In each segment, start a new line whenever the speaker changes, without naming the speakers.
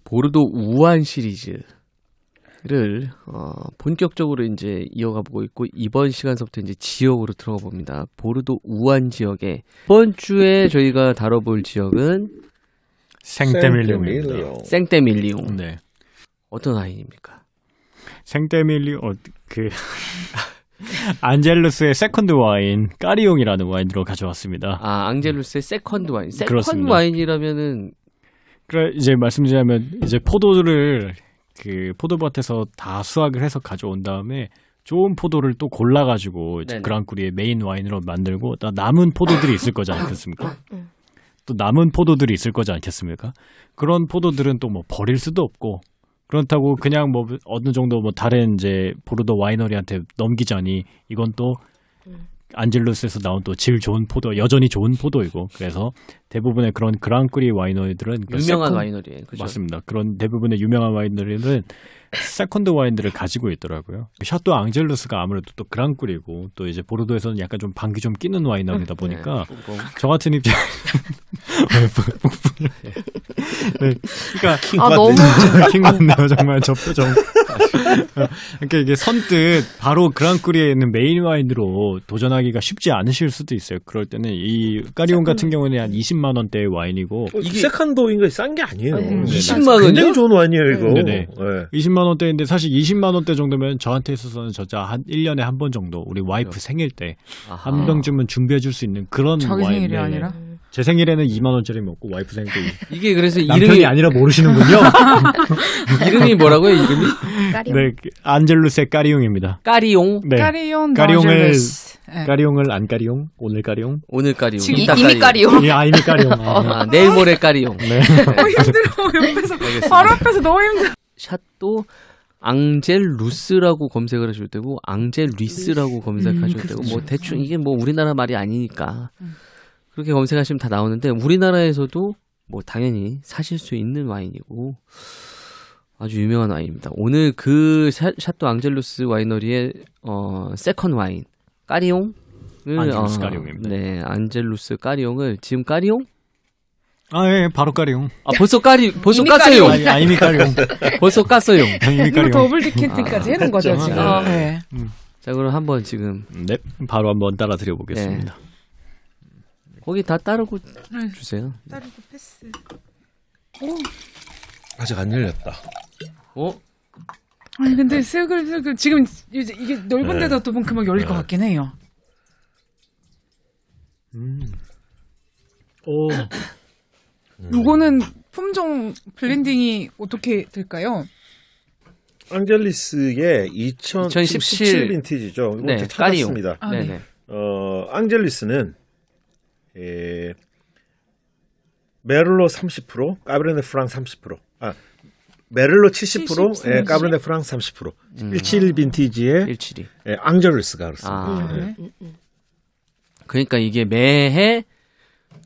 보르도 우한 시리즈를 본격적으로 이제 이어가 보고 있고 이번 시간서부터 이제 지역으로 들어가 봅니다. 보르도 우한 지역에 이번 주에 저희가 다뤄볼 지역은
생떼밀리옹입니다.
생떼밀리옹.
네.
어떤 와인입니까?
생떼밀리옹 안젤루스의 세컨드 와인 까리옹이라는 와인으로 가져왔습니다.
아, 앙젤루스의 세컨드 와인. 세컨드
그렇습니다.
와인이라면은
그래 이제 말씀드리자면 이제 포도를 그 포도밭에서 다 수확을 해서 가져온 다음에 좋은 포도를 또 골라가지고 이제
네네.
그랑크리의 메인 와인으로 만들고 또 남은 포도들이 있을 거지 않겠습니까? 또 남은 포도들이 있을 거지 않겠습니까? 그런 포도들은 또 뭐 버릴 수도 없고 그렇다고 그냥 뭐 어느 정도 뭐 다른 이제 보르도 와이너리한테 넘기자니 이건 또 안젤루스에서 나온 또 질 좋은 포도 여전히 좋은 포도이고 그래서 대부분의 그런 그랑크리 와이너리들은
유명한 와이너리예요. 그죠?
맞습니다. 그런 대부분의 유명한 와인들은 세컨드 와인들을 가지고 있더라고요. 샤또 앙젤루스가 아무래도 또 그랑크리고 또 이제 보르도에서는 약간 좀 방귀 좀 끼는 와인이다 보니까 저 같은 입장 네, 그러니까
너무
킹받네요 정말 저 표정. 그러니까 이게 선뜻 바로 그랑크리에 있는 메인 와인으로 도전하기가 쉽지 않으실 수도 있어요. 그럴 때는 이 까리옹 같은 경우는 한 20만 원대의 와인이고
이게 세컨도인 거 싼 게 아니에요.
20만 원이요?
굉장히 좋은 와인이에요, 이거.
네네. 20만 원대인데 사실 20만 원대 정도면 저한테 있어서는 진짜 한 1년에 한 번 정도 우리 와이프 생일 때 한 병쯤은 준비해 줄 수 있는 그런
자기
와인.
생일이
네.
아니라?
제 생일에는 2만 원짜리 먹고 와이프 생일 때
이게 그래서
남편이
이름이
아니라 모르시는군요.
이름이 뭐라고요? 이름이?
까리옹.
네, 안젤루스의 까리옹입니다.
까리옹.
네.
까리옹
까리옹을
앙젤루스. 네.
까리옹을 안 까리옹? 오늘 까리옹?
오늘 까리옹.
지금
이따
이미 까리옹.
이미 까리옹.
아, 내일 모레 까리옹.
네.
힘들어 옆에서 바로 앞에서 너무 힘들어.
샷도 앙젤루스라고 검색을 하실 때고 앙젤리스라고 검색하실 때고 뭐 대충 이게 뭐 우리나라 말이 아니니까 그렇게 검색하시면 다 나오는데 우리나라에서도 뭐 당연히 사실 수 있는 와인이고 아주 유명한 와인입니다. 오늘 그 샷도 앙젤루스 와이너리의 세컨 와인 까리옹을
안젤루스 까리옹입니다.
네, 안젤루스 까리옹을 지금 까리옹?
아, 예, 바로 까리옹.
아, 벌써
이미
깠어요.
이미 까리옹.
벌써 깠어요.
이미
이거
까리옹.
더블 디켄트까지 해놓은 거죠 지금.
네.
네.
자, 그럼 한번 지금
네, 바로 한번 따라 드려보겠습니다.
거기 다 따르고 주세요.
따르고 패스.
아직 안 열렸다.
아니 근데 슬글슬글 지금 이게 넓은 데다 두면 금방 열릴 것 같긴 해요.
오,
요거는 품종 블렌딩이 어떻게 될까요?
앙젤리스의 2017 빈티지죠. 이거
네,
제가 찾았습니다.
아, 네.
네네.
앙젤리스는 메를로 30%, 까베르네 프랑 30%. 메를로 70%,
70,
예, 까베르네 프랑 30%. 17 빈티지의
172.
예, 앙젤리스가 그렇습니다.
아.
네.
그러니까 이게 매해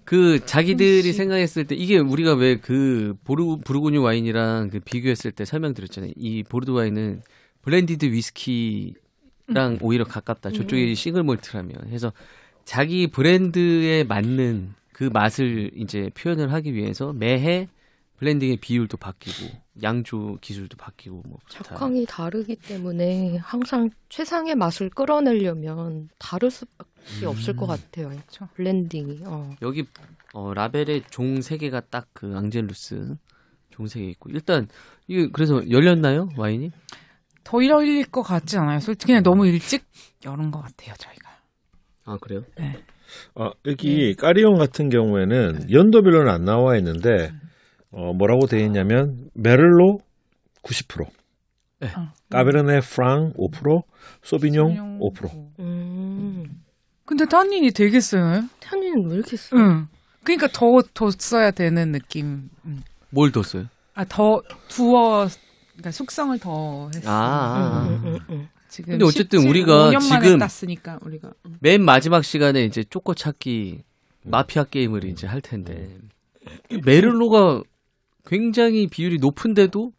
그 자기들이 생각했을 때 이게 우리가 왜 그 부르고뉴 와인이랑 그 비교했을 때 설명드렸잖아요. 이 보르도 와인은 블렌디드 위스키랑 오히려 가깝다. 저쪽이 싱글 몰트라면 해서 자기 브랜드에 맞는 그 맛을 이제 표현을 하기 위해서 매해 블렌딩의 비율도 바뀌고 양조 기술도 바뀌고 뭐 다.
작황이 다르기 때문에 항상 최상의 맛을 끌어내려면 다를 수밖에 없을 것 같아요. 블렌딩이.
여기 라벨에 종 3개가 딱 그 앙젤루스 종 3개 있고 일단 이게 그래서 열렸나요 와인이?
더 열릴 것 같지 않아요? 솔직히 그냥 너무 일찍 열은 것 같아요 저희가.
아 그래요?
네.
여기 까리옹 같은 경우에는 연도별로는 안 나와 있는데 뭐라고 되어 있냐면 메를로 90%,
네.
까베르네 프랑 5%, 소비뇽 5%.
근데 탄닌이 되게 세요.
탄닌은 왜 이렇게 써?
응. 그러니까 더 써야 되는 느낌.
뭘 뒀어요?
더 그러니까 숙성을 더 했어. 지금
근데 어쨌든
17,
우리가
5년 만에
지금
땄으니까 우리가.
맨 마지막 시간에 이제 쪼꼬 찾기 마피아 게임을 이제 할 텐데 이 메를로가 굉장히 비율이 높은데도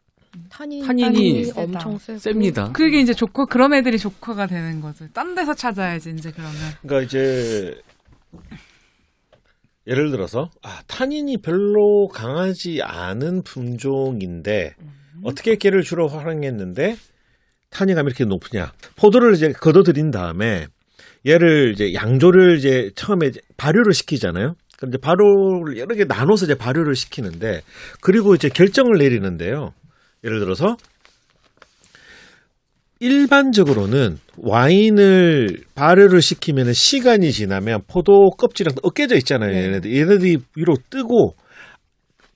탄닌이
엄청 세고.
셉니다.
그게 이제 조커 그런 애들이 조커가 되는 거죠. 딴 데서 찾아야지 이제 그러면.
그러니까 이제 예를 들어서 타닌이 별로 강하지 않은 품종인데 어떻게 깨를 주로 활용했는데 타닌감이 이렇게 높으냐? 포도를 이제 걷어들인 다음에 얘를 이제 양조를 이제 처음에 이제 발효를 시키잖아요. 그럼 이제 발효를 여러 개 나눠서 이제 발효를 시키는데 그리고 이제 결정을 내리는데요. 예를 들어서 일반적으로는 와인을 발효를 시키면 시간이 지나면 포도 껍질이랑 으깨져 있잖아요.
네.
얘네들이 위로 뜨고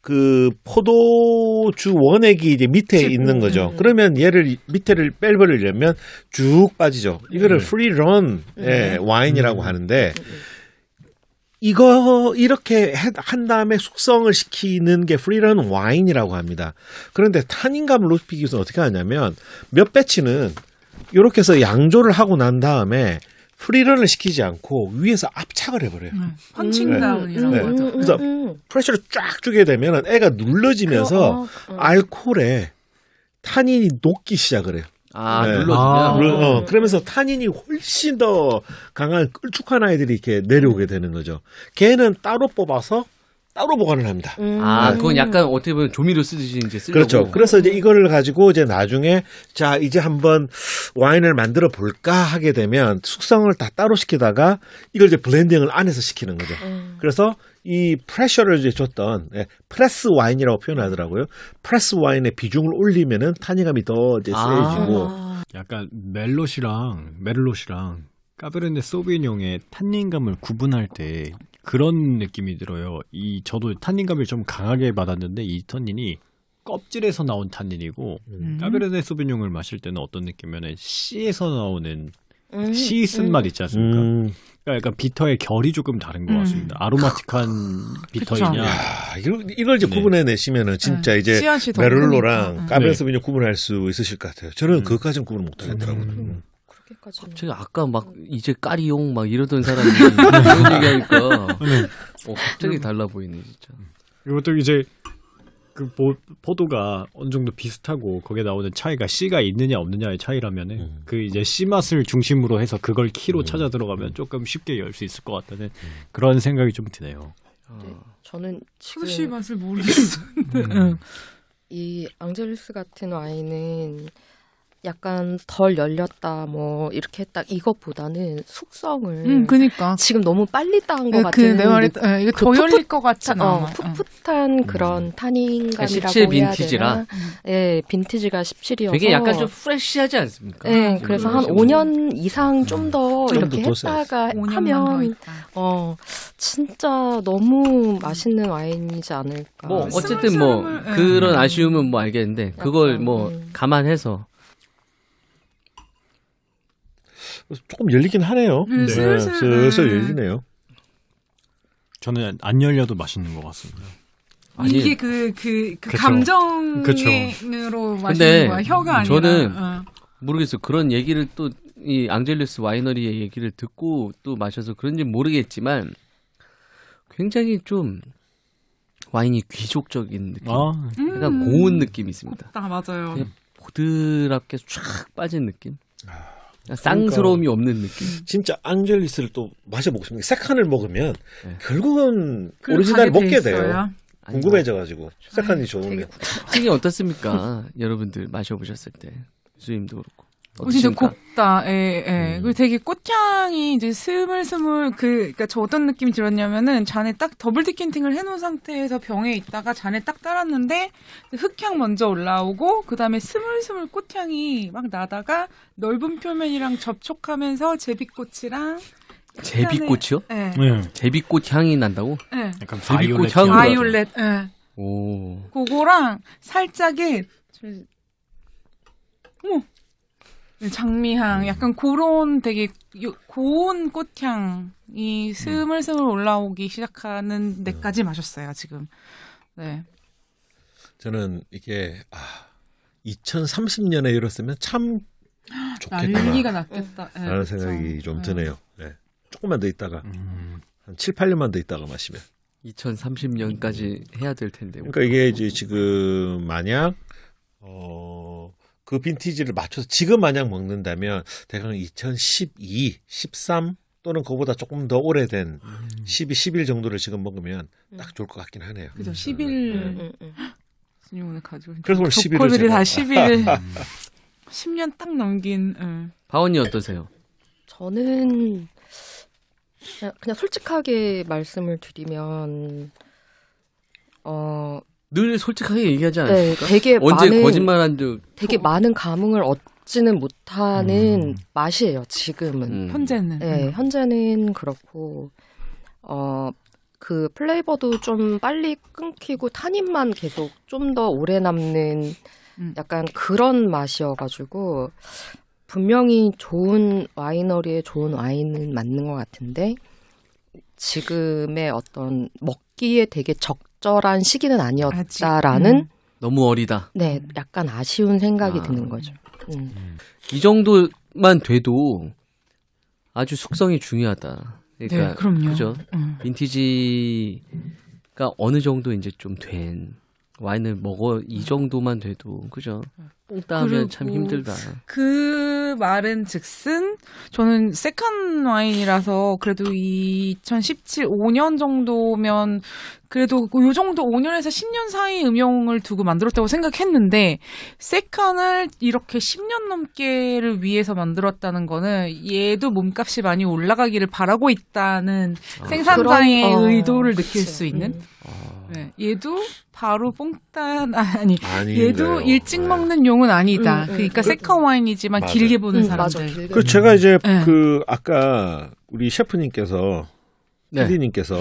그 포도주 원액이 이제 밑에 있는 거죠. 그러면 얘를 밑에를 빼버리려면 쭉 빠지죠. 이거를 프리런 와인이라고 하는데 이거 이렇게 한 다음에 숙성을 시키는 게 프리런 와인이라고 합니다. 그런데 타닌감을 높이기 위해서 어떻게 하냐면 몇 배치는 이렇게 해서 양조를 하고 난 다음에 프리런을 시키지 않고 위에서 압착을 해버려요.
펀칭다운이라고
네.
하죠.
그래서 프레셔를 쫙 주게 되면 애가 눌러지면서 알코올에 타닌이 녹기 시작을 해요. 네.
눌러주면.
그러면서 타닌이 훨씬 더 강한 끌쭉한 아이들이 이렇게 내려오게 되는 거죠. 걔는 따로 뽑아서 따로 보관을 합니다.
그건 약간 어떻게 보면 조미료 쓰듯이 이제 쓰려고.
그렇죠. 그래서 이제 이거를 가지고 이제 나중에 자 이제 한번 와인을 만들어 볼까 하게 되면 숙성을 다 따로 시키다가 이걸 이제 블렌딩을 안에서 시키는 거죠. 그래서 이 프레셔를 이제 줬던 프레스 와인이라고 표현하더라고요. 프레스 와인의 비중을 올리면은 타닌감이 더 이제 세지고.
약간 메를롯이랑 까베르네 소비뇽의 탄닌감을 구분할 때 그런 느낌이 들어요. 저도 탄닌감을 좀 강하게 받았는데 이 탄닌이 껍질에서 나온 탄닌이고 까베르네 소비뇽을 마실 때는 어떤 느낌이냐면 씨에서 나오는 씨 쓴맛 있지 않습니까? 그러니까 약간 비터의 결이 조금 다른 것 같습니다. 아로마틱한 비터이냐.
이걸 이제 구분해내시면은 진짜 이제
씨앗이 더
메를로랑
크니까.
까베르네
네.
소비뇽 구분할 수 있으실 것 같아요. 저는 그것까지는 구분 못하겠더라고요.
그렇게까지.
제가 아까 막 이제 까리용 막 이러던 사람이 이런 얘기하니까 갑자기 달라 보이네 진짜.
이것도 이제 그 포도가 어느 정도 비슷하고 거기에 나오는 차이가 씨가 있느냐 없느냐의 차이라면은 그 이제 씨 맛을 중심으로 해서 그걸 키로 찾아 들어가면 조금 쉽게 열 수 있을 것 같다는 그런 생각이 좀 드네요.
저는 지금
푸시 맛을 모르겠었는데.
이 앙젤리스 같은 와인은 약간 덜 열렸다 뭐 이렇게 딱 이것보다는 숙성을
그니까.
지금 너무 빨리 따은 것
그
같은
내 말이 이거 더 열릴 것 같지 않아?
풋풋한 그런 타닌감이라고
17
해야
빈티지라.
되나? 예, 빈티지가 17이어서
되게 약간 좀 프레시하지 않습니까?
네, 그래서 한 5년 이상 좀 더
좀
이렇게
더
했다가
5년만 더
하면
있다.
진짜 너무 맛있는 와인이지 않을까.
뭐 어쨌든 뭐
스물스물,
그런 아쉬움은 뭐 알겠는데 그걸
약간,
뭐 감안해서
조금 열리긴 하네요.
네, 슬슬.
슬슬 열리네요.
저는 안 열려도 맛있는 것 같습니다.
아니,
이게 그
그쵸.
감정으로
근데
마시는 거야. 혀가 아니라.
저는
어.
모르겠어요. 그런 얘기를 또 이 앙젤리스 와이너리의 얘기를 듣고 또 마셔서 그런지 모르겠지만 굉장히 좀 와인이 귀족적인 느낌. 약간 고운 느낌이 있습니다.
곱다, 맞아요.
그냥 보드랍게 쫙 빠진 느낌. 쌍스러움이 없는 느낌.
진짜 앙젤리스를 또 마셔보고 싶은데 세 칸을 먹으면
네.
결국은
그리고
오리지널
가게 돼
먹게 돼요.
있어요.
궁금해져가지고 세 칸이 좋으면.
특이 어떻습니까? 여러분들 마셔보셨을 때 수임도 그렇고.
진짜
어떠십니까?
곱다. 예. 그리고 되게 꽃향이 이제 스물스물 그러니까 저 어떤 느낌이 들었냐면은 잔에 딱 더블 디켄팅을 해놓은 상태에서 병에 있다가 잔에 딱 따랐는데 흙향 먼저 올라오고 그 다음에 스물스물 꽃향이 막 나다가 넓은 표면이랑 접촉하면서 제비꽃이랑
제비꽃이요?
예.
네.
제비꽃 향이 난다고?
예.
약간
제비꽃
바이올렛.
향으로
바이올렛. 예.
오.
그거랑 살짝의 어머 장미향 약간 그런 되게 고운 꽃향이 스물스물 올라오기 시작하는 데까지 마셨어요 지금. 네.
저는 이게 2030년에 이뤘으면 참 좋겠다.
난리가 났겠다. 네,
라는
그쵸.
생각이 좀
네.
드네요. 네. 조금만 더 있다가 한 7, 8년만 더 있다가 마시면.
2030년까지 해야 될 텐데.
그러니까 이게 이제 지금 만약 그 빈티지를 맞춰서 지금 만약 먹는다면 대강 2012, 13 또는 그거보다 조금 더 오래된 11 정도를 지금 먹으면 딱 좋을 것 같긴 하네요.
그죠. 10일
음.
스님 오늘 가지고
그래서 오늘 11을
족코들이
제가-
다 10일 10년 딱 넘긴
바원이 어떠세요?
저는 그냥 솔직하게 말씀을 드리면
늘 솔직하게 얘기하지
네,
않습니까?
되게
언제
많은
거짓말한 적
되게 많은 감흥을 얻지는 못하는 맛이에요. 지금은.
현재는
네, 현재는 그렇고 그 플레이버도 좀 빨리 끊기고 탄닌만 계속 좀 더 오래 남는 약간 그런 맛이어가지고 분명히 좋은 와이너리에 좋은 와인은 맞는 것 같은데 지금의 어떤 먹기에 되게 적절한 시기는 아니었다라는
너무 어리다.
네, 약간 아쉬운 생각이
아.
드는 거죠.
이 정도만 돼도 아주 숙성이 중요하다. 그러니까
네, 그럼요.
그죠? 빈티지가 어느 정도 이제 좀 된 와인을 먹어 이 정도만 돼도 그죠? 뽕 따면 참
그리고
힘들다.
그 말은 즉슨 저는 세컨 와인이라서 그래도 2017, 5년 정도면 그래도 요 정도 5년에서 10년 사이 음용을 두고 만들었다고 생각했는데 세컨을 이렇게 10년 넘게를 위해서 만들었다는 거는 얘도 몸값이 많이 올라가기를 바라고 있다는 생산자의
그런-
의도를 느낄
그치.
수 있는 네, 얘도 바로 뽕딴 아니
아닌가요?
얘도 일찍
네.
먹는 용은 아니다. 그러니까 세컨 와인이지만
맞아요.
길게 보는
맞아.
사람들.
길게
그 제가 이제
네.
그 아까 우리 셰프님께서
네.
PD님께서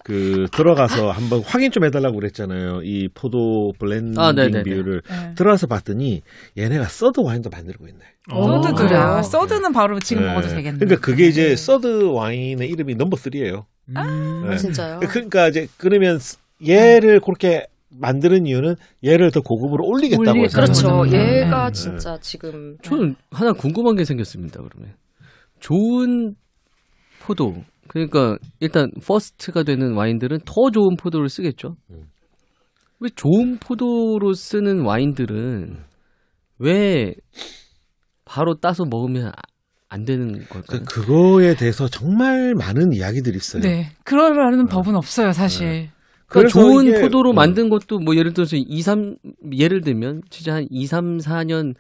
그 들어가서 한번 확인 좀 해달라고 그랬잖아요. 이 포도 블렌딩
네네네.
비율을
네.
들어가서 봤더니 얘네가 서드 와인도 만들고 있네.
서드
그래요?
그래요. 서드는 바로 지금
네.
먹어도 되겠네.
그러니까 그게 이제 서드 와인의 이름이 넘버 3예요. 네.
진짜요?
그러니까 이제 그러면 얘를 그렇게 만드는 이유는 얘를 더 고급으로 올리겠다고
올릴-
하잖아요.
그렇죠.
음.
얘가
네.
진짜 지금
저는 하나 궁금한 게 생겼습니다. 그러면 좋은 포도 그러니까 일단 퍼스트가 되는 와인들은 더 좋은 포도를 쓰겠죠. 왜 좋은 포도로 쓰는 와인들은 왜 바로 따서 먹으면 안 되는 걸까요?
그거에 대해서 정말 많은 이야기들이 있어요.
네. 그러라는 법은 없어요, 사실.
그러니까
그래서
좋은
이게-
포도로 만든 것도 뭐 예를 들어서 3 예를 들면 진짜 한 2, 3, 4년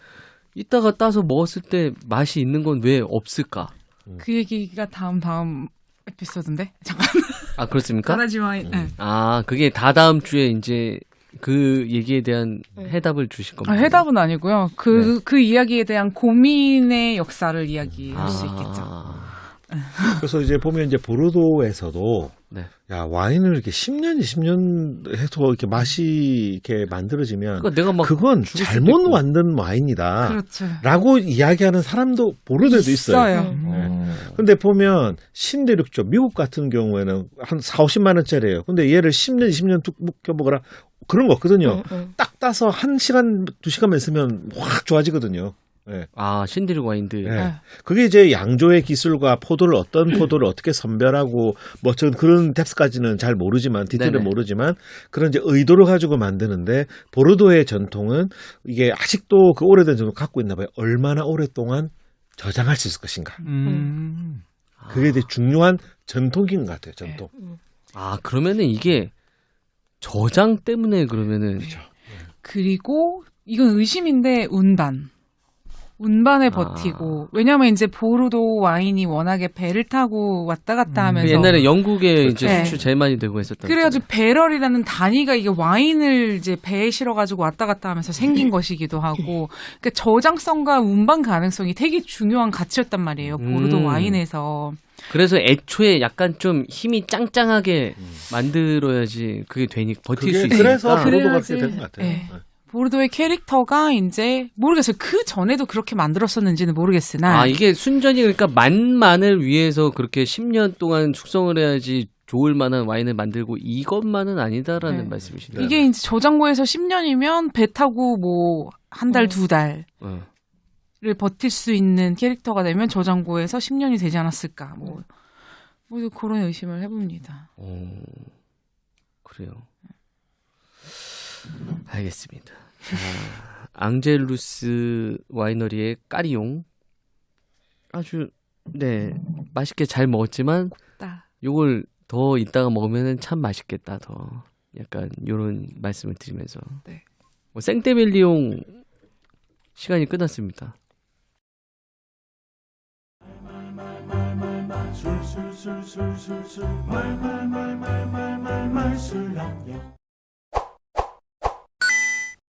있다가 따서 먹었을 때 맛이 있는 건 왜 없을까?
그 얘기가 다음 에피소드인데. 잠깐.
아 그렇습니까?
가라지 와인. 네.
아 그게 다다음 주에 이제 그 얘기에 대한 해답을 주실 겁니다.
해답은 아니고요. 그 이야기에 대한 고민의 역사를 이야기할 수 있겠죠.
그래서 이제 보면 이제 보르도에서도
네.
야 와인을 이렇게 10년, 20년 해서 이렇게 맛이 이렇게 만들어지면
그러니까 내가 막
그건
죽을 수도
잘못
있고.
만든 와인이다.
그렇죠.
라고 이야기하는 사람도 보르도에도 있어요. 근데 보면 신대륙죠. 미국 같은 경우에는 한 4, 50만 원짜리예요. 근데 얘를 10년, 20년 뚝 묵혀먹어라. 그런 거 없거든요. 딱 따서 1시간, 2시간만 있으면 확 좋아지거든요. 네.
아 신디르 와인들.
네. 그게 이제 양조의 기술과 포도를 어떤 포도를 어떻게 선별하고 뭐 전 그런 뎁스까지는 잘 모르지만 디테일은
네네.
모르지만 그런 이제 의도를 가지고 만드는데 보르도의 전통은 이게 아직도 그 오래된 전통 갖고 있나 봐요. 얼마나 오랫동안 저장할 수 있을 것인가. 그게 되게 중요한 전통인 것 같아요. 전통.
아 그러면은 이게 저장 때문에 그러면은
그리고 이건 의심인데 운반에 버티고 왜냐면 이제 보르도 와인이 워낙에 배를 타고 왔다 갔다 하면서
옛날에 영국에 이제
네.
수출 제일 많이 되고 했었던.
그래가지고 배럴이라는 단위가 이게 와인을 이제 배에 실어가지고 왔다 갔다 하면서 생긴 것이기도 하고 그러니까 저장성과 운반 가능성이 되게 중요한 가치였단 말이에요 보르도 와인에서.
그래서 애초에 약간 좀 힘이 짱짱하게 만들어야지 그게 되니 버틸 수 있으니까.
그래서 보르도가
그래야지.
그렇게 된 것 같아요.
네. 보르도의 캐릭터가 이제 모르겠어요. 그 전에도 그렇게 만들었었는지는 모르겠으나
아 이게 순전히 그러니까 만만을 위해서 그렇게 10년 동안 숙성을 해야지 좋을 만한 와인을 만들고 이것만은 아니다라는
네.
말씀이시네요.
이게 이제 저장고에서 10년이면 배 타고 뭐 한 달, 두 달을 버틸 수 있는 캐릭터가 되면 저장고에서 10년이 되지 않았을까. 뭐 그런 의심을 해봅니다.
그래요. 알겠습니다. 자, 앙젤루스 와이너리의 까리용 아주 네 맛있게 잘 먹었지만
딱.
요걸 더 이따가 먹으면 참 맛있겠다 더 약간 요런 말씀을 드리면서
네.
뭐 생떼밀리용 시간이 끝났습니다.
술술술술술술 말말말말말말술술